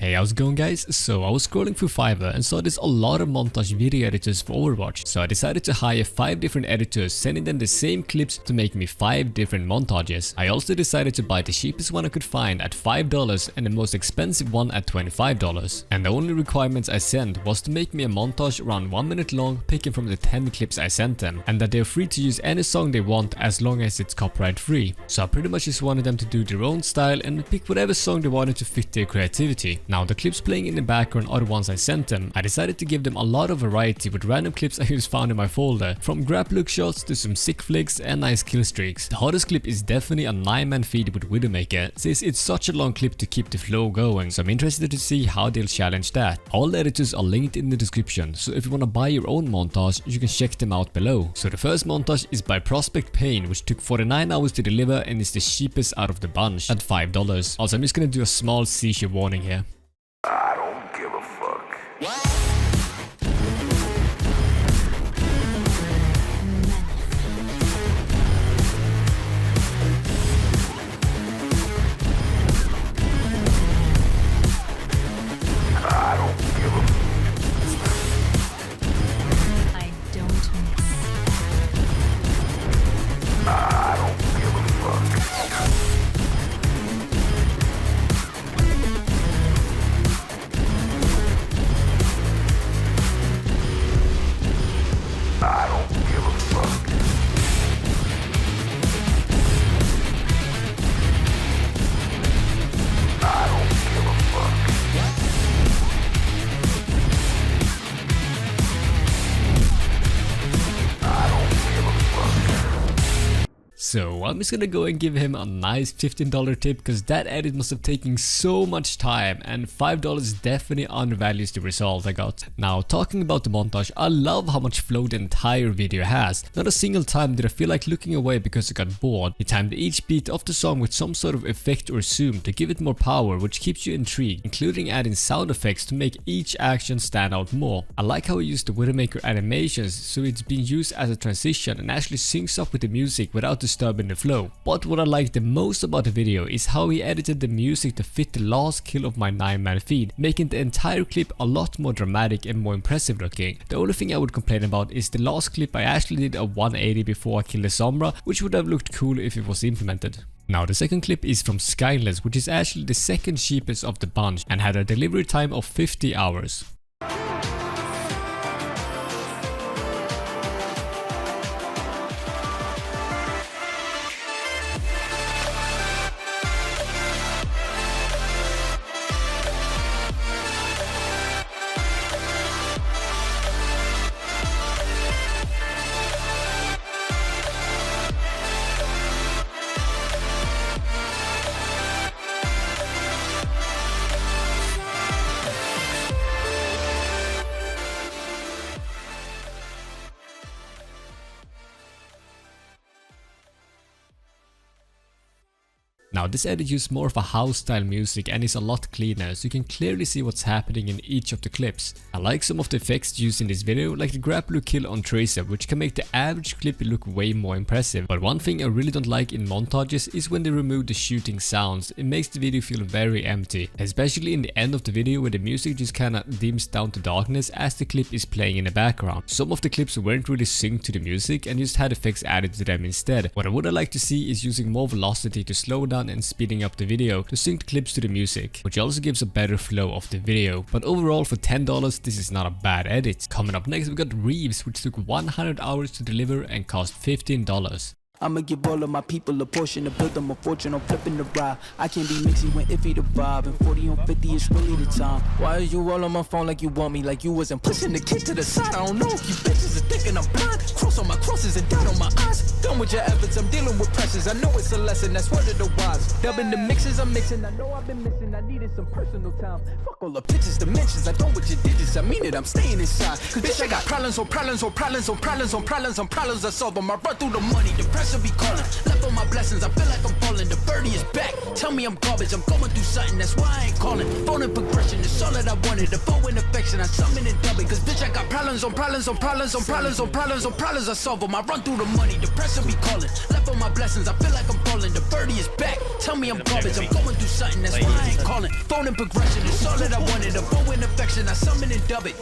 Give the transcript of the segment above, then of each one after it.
Hey, how's it going, guys? So I was scrolling through Fiverr and saw there's a lot of montage video editors for Overwatch, so I decided to hire 5 different editors, sending them the same clips to make me 5 different montages. I also decided to buy the cheapest one I could find at $5 and the most expensive one at $25. And the only requirements I sent was to make me a montage around 1 minute long, picking from the 10 clips I sent them, and that they're free to use any song they want as long as it's copyright free. So I pretty much just wanted them to do their own style and pick whatever song they wanted to fit their creativity. Now the clips playing in the background are the ones I sent them. I decided to give them a lot of variety with random clips I just found in my folder, from grab look shots to some sick flicks and nice kill streaks. The hardest clip is definitely a 9-man feed with Widowmaker, since it's such a long clip to keep the flow going, so I'm interested to see how they'll challenge that. All the editors are linked in the description, so if you want to buy your own montage, you can check them out below. So the first montage is by Prospectpayne, which took 49 hours to deliver and is the cheapest out of the bunch at $5. Also, I'm just gonna do a small seizure warning here. I don't give a fuck. I don't give a I don't miss. I don't give a fuck. I don't give a fuck. I don't give a fuck. I don't give a fuck. So I'm just gonna go and give him a nice $15 tip, because that edit must have taken so much time, and $5 definitely undervalues the result I got. Now, talking about the montage, I love how much flow the entire video has. Not a single time did I feel like looking away because I got bored. He timed each beat of the song with some sort of effect or zoom to give it more power, which keeps you intrigued, including adding sound effects to make each action stand out more. I like how he used the Widowmaker animations, so it's being used as a transition and actually syncs up with the music without disturbing the flow. But what I like the most about the video is how he edited the music to fit the last kill of my 9-man feed, making the entire clip a lot more dramatic and more impressive looking. The only thing I would complain about is the last clip I actually did a 180 before I killed the Sombra, which would have looked cool if it was implemented. Now the second clip is from Skynless, which is actually the second cheapest of the bunch and had a delivery time of 50 hours. Now this edit used more of a house style music and is a lot cleaner, so you can clearly see what's happening in each of the clips. I like some of the effects used in this video, like the grab look kill on Tracer, which can make the average clip look way more impressive. But one thing I really don't like in montages is when they remove the shooting sounds. It makes the video feel very empty, especially in the end of the video where the music just kinda dims down to darkness as the clip is playing in the background. Some of the clips weren't really synced to the music and just had effects added to them instead. What I would like to see is using more velocity to slow down and speeding up the video to sync the clips to the music, which also gives a better flow of the video. But overall, for $10, this is not a bad edit. Coming up next, we got Reeves, which took 100 hours to deliver and cost $15. I'ma give all of my people a portion to build them a fortune on flipping the ride. I can't be mixy when iffy the vibe, and 40 on 50 is really the time. Why is you all on my phone like you want me, like you wasn't pushing the kid to the side? I don't know if you bitches are thinking I'm blind. Cross on my crosses and down on my eyes. Done with your efforts, I'm dealing with pressures. I know it's a lesson, that's word of the wise. Dubbing the mixes I'm mixing, I know I've been missing. I needed some personal time. Fuck all the pictures, dimensions. I don't with your digits, I mean it, I'm staying inside. Cause bitch, I got problems on problems on problems on problems on problems on problems. I solve them, I run through the money, the pressure. pressure be calling. Left on my blessings, I feel like I'm falling. The birdie is back. Tell me I'm garbage, I'm going through something, that's why I ain't calling. Phone and progression, it's all that I wanted. The phone and affection, I summon and dub it. Cause bitch, I got problems on problems on problems on problems on problems on problems, I solve them. I run through the money, the pressure be calling. Left on my blessings, I feel like I'm falling. The birdie is back. Tell me I'm garbage, I'm going through something, that's why I ain't calling. Phone and progression, it's all that I wanted. The phone and affection, I summon and dub it.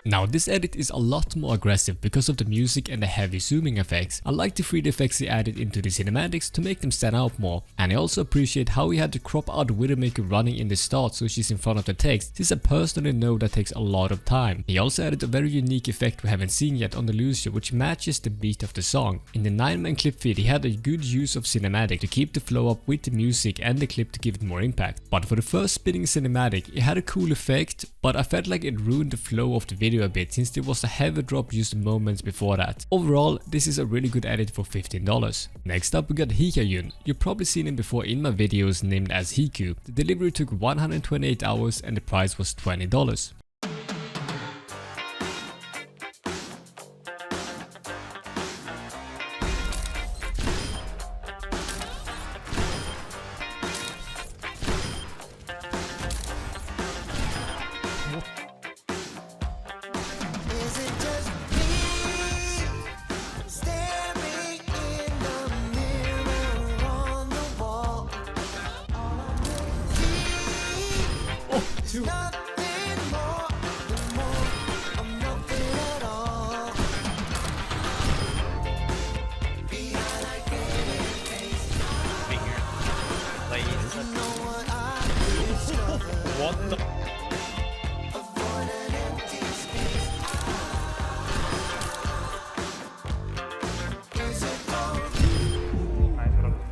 Now this edit is a lot more aggressive because of the music and the heavy zooming effects. I like the 3D effects he added into the cinematics to make them stand out more, and I also appreciate how he had to crop out Widowmaker running in the start so she's in front of the text, since I personally know that takes a lot of time. He also added a very unique effect we haven't seen yet on the Lucio, which matches the beat of the song. In the 9-man clip feed he had a good use of cinematic to keep the flow up with the music and the clip to give it more impact. But for the first spinning cinematic it had a cool effect, but I felt like it ruined the flow of the video a bit since there was a heavy drop used moments before that. Overall, this is a really good edit for $15. Next up we got Hikayun. You've probably seen him before in my videos named as Hiku. The delivery took 128 hours and the price was $20. What the?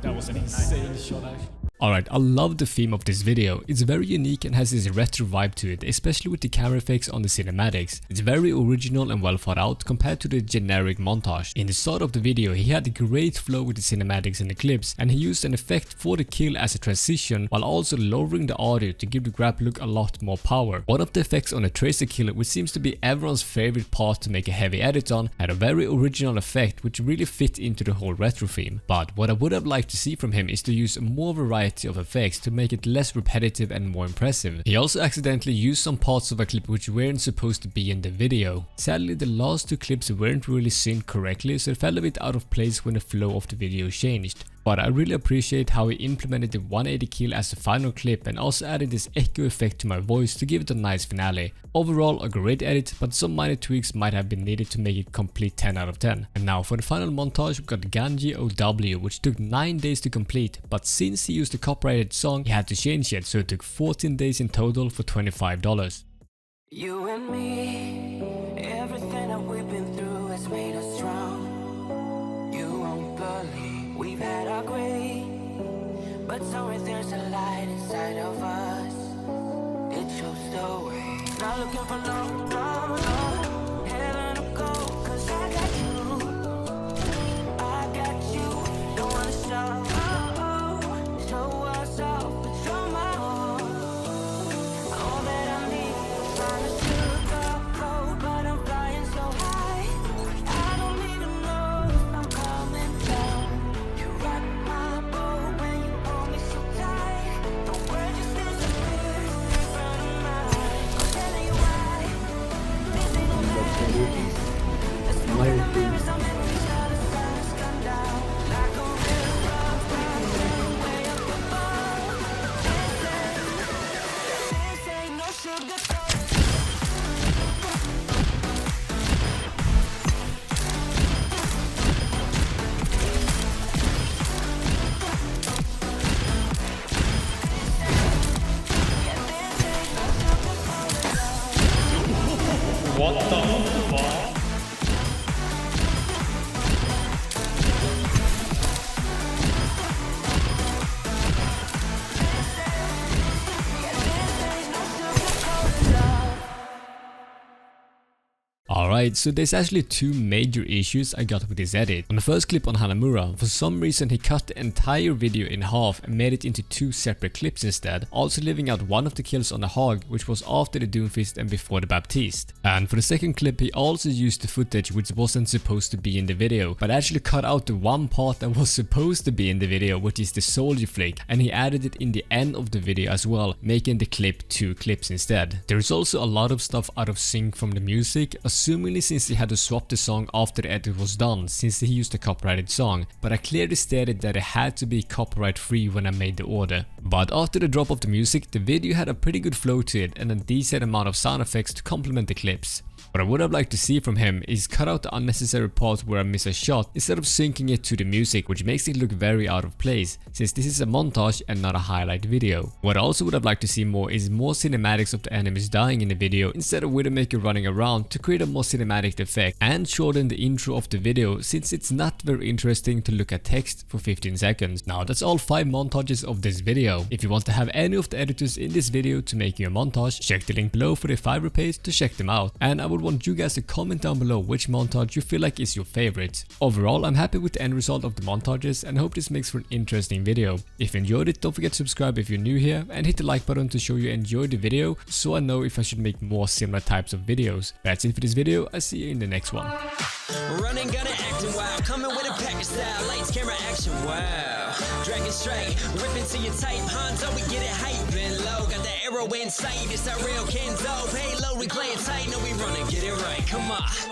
That was an insane shot actually. Alright, I love the theme of this video. It's very unique and has this retro vibe to it, especially with the camera effects on the cinematics. It's very original and well thought out compared to the generic montage. In the start of the video, he had a great flow with the cinematics and the clips, and he used an effect for the kill as a transition while also lowering the audio to give the grab look a lot more power. One of the effects on the tracer kill, which seems to be everyone's favorite part to make a heavy edit on, had a very original effect which really fit into the whole retro theme. But what I would have liked to see from him is to use more variety of effects to make it less repetitive and more impressive. He also accidentally used some parts of a clip which weren't supposed to be in the video. Sadly, the last two clips weren't really synced correctly, so it felt a bit out of place when the flow of the video changed. But I really appreciate how he implemented the 180 kill as the final clip and also added this echo effect to my voice to give it a nice finale. Overall a great edit, but some minor tweaks might have been needed to make it complete 10 out of 10. And now for the final montage we got Ganji OW, which took 9 days to complete, but since he used a copyrighted song he had to change it, so it took 14 days in total for $25. You and me, everything that we've been through has made us strong. You won't believe we've had our gray, but somewhere there's a light inside of us. It shows the way. Not looking for no heaven to go, 'cause I got you, don't wanna show us off, but you're my all that I need. Trying to shoot up low, but I'm flying so high. I don't even know if I'm coming down. You rock my boat when you hold me so tight. The world just disappears in front of my eyes. I'm telling you why. This ain't no madness. The smoke in the mirrors, our memories are the sun has gone down. Like a river runs Alright, so there's actually two major issues I got with this edit. On the first clip on Hanamura, for some reason he cut the entire video in half and made it into two separate clips instead, also leaving out one of the kills on the hog, which was after the Doomfist and before the Baptiste. And for the second clip, he also used the footage which wasn't supposed to be in the video, but actually cut out the one part that was supposed to be in the video, which is the soldier flick, and he added it in the end of the video as well, making the clip two clips instead. There is also a lot of stuff out of sync from the music, assumingly since he had to swap the song after the edit was done, since he used a copyrighted song, but I clearly stated that it had to be copyright free when I made the order. But after the drop of the music, the video had a pretty good flow to it and a decent amount of sound effects to complement the clips. What I would have liked to see from him is cut out the unnecessary parts where I miss a shot instead of syncing it to the music, which makes it look very out of place, since this is a montage and not a highlight video. What I also would have liked to see more is more cinematics of the enemies dying in the video instead of Widowmaker running around to create a more cinematic effect, and shorten the intro of the video since it's not very interesting to look at text for 15 seconds. Now that's all 5 montages of this video. If you want to have any of the editors in this video to make you a montage, check the link below for the Fiverr page to check them out, and I would want you guys to comment down below which montage you feel like is your favorite. Overall, I'm happy with the end result of the montages and hope this makes for an interesting video. If you enjoyed it, don't forget to subscribe if you're new here and hit the like button to show you enjoyed the video so I know if I should make more similar types of videos. That's it for this video, I'll see you in the next one. Running, gunning, acting wild, coming with a package style, lights, camera, action, wow. Dragging straight, ripping to your type, Hanzo, we get it hyping low, got the arrow in sight, it's TheRealKenzo, payload, we play it tight, no we running, get it right, come on.